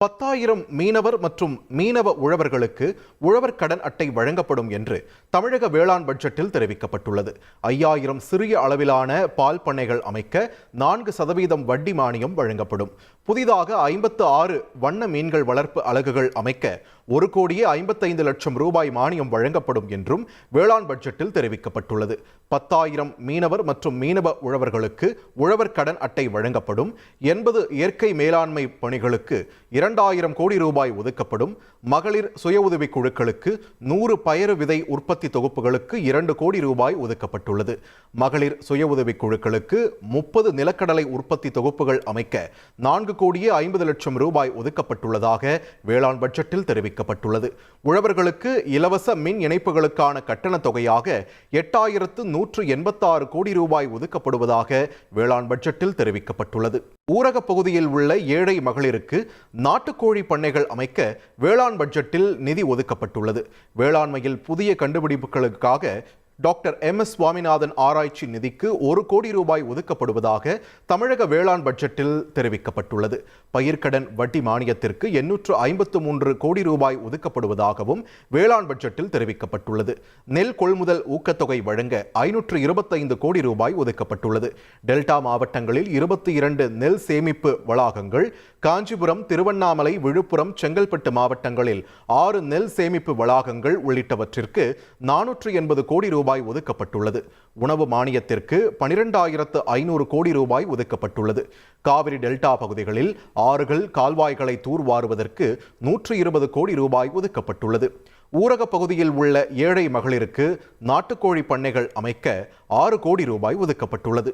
10,000 மீனவர் மற்றும் மீனவ உழவர்களுக்கு உழவர் கடன் அட்டை வழங்கப்படும் என்று தமிழக வேளாண் பட்ஜெட்டில் தெரிவிக்கப்பட்டுள்ளது. 5,000 சிறிய அளவிலான பால் பண்ணைகள் அமைக்க 4% வட்டி மானியம் வழங்கப்படும். புதிதாக 56 வண்ண மீன்கள் வளர்ப்பு அலகுகள் அமைக்க 1,55 லட்சம் ரூபாய் மானியம் வழங்கப்படும் என்றும் வேளாண் பட்ஜெட்டில் தெரிவிக்கப்பட்டுள்ளது. 10,000 மீனவர் மற்றும் மீனவ உழவர்களுக்கு உழவர் கடன் அட்டை வழங்கப்படும். 80 இயற்கை மேலாண்மை பணிகளுக்கு 2,000 கோடி ரூபாய் ஒதுக்கப்படும். மகளிர் சுய உதவிக் குழுக்களுக்கு 100 பயறு விதை உற்பத்தி தொகுப்புகளுக்கு 2 கோடி ரூபாய் ஒதுக்கப்பட்டுள்ளது. மகளிர் சுய உதவிக் குழுக்களுக்கு 30 நிலக்கடலை உற்பத்தி தொகுப்புகள் அமைக்க 4,50 லட்சம் ரூபாய் ஒதுக்கப்பட்டுள்ளதாக வேளாண் பட்ஜெட்டில் தெரிவிக்கப்பட்டுள்ளது. உழவர்களுக்கு இலவச மின் இணைப்புகளுக்கான கட்டண தொகையாக 8,186 கோடி ரூபாய் ஒதுக்கப்படுவதாக வேளாண் பட்ஜெட்டில் தெரிவிக்கப்பட்டுள்ளது. ஊரக பகுதியில் உள்ள ஏழை மகளிருக்கு நாட்டுக்கோழி பண்ணைகள் அமைக்க வேளாண் பட்ஜெட்டில் நிதி ஒதுக்கப்பட்டுள்ளது. வேளாண்மையில் புதிய கண்டுபிடிப்புகளுக்காக டாக்டர் MS சுவாமிநாதன் ஆராய்ச்சி நிதிக்கு 1 கோடி ரூபாய் ஒதுக்கப்படுவதாக தமிழக வேளாண் பட்ஜெட்டில் தெரிவிக்கப்பட்டுள்ளது. பயிர்க்கடன் வட்டி மானியத்திற்கு 853 கோடி ரூபாய் ஒதுக்கப்படுவதாகவும் வேளாண் பட்ஜெட்டில் தெரிவிக்கப்பட்டுள்ளது. நெல் கொள்முதல் ஊக்கத்தொகை வழங்க 525 கோடி ரூபாய் ஒதுக்கப்பட்டுள்ளது. டெல்டா மாவட்டங்களில் 22 நெல் சேமிப்பு வளாகங்கள், காஞ்சிபுரம், திருவண்ணாமலை, விழுப்புரம், செங்கல்பட்டு மாவட்டங்களில் 6 நெல் சேமிப்பு வளாகங்கள் உள்ளிட்டவற்றிற்கு 480 கோடி ரூபாய் ஒதுக்கப்பட்டுள்ளது. உணவு மானியத்திற்கு 12,500 கோடி ரூபாய் ஒதுக்கப்பட்டுள்ளது. காவிரி டெல்டா பகுதிகளில் ஆறுகள், கால்வாய்களை தூர்வாருவதற்கு 120 கோடி ரூபாய் ஒதுக்கப்பட்டுள்ளது. ஊரக பகுதியில் உள்ள ஏழை மகளிருக்கு நாட்டுக்கோழி பண்ணைகள் அமைக்க 6 கோடி ரூபாய் ஒதுக்கப்பட்டுள்ளது.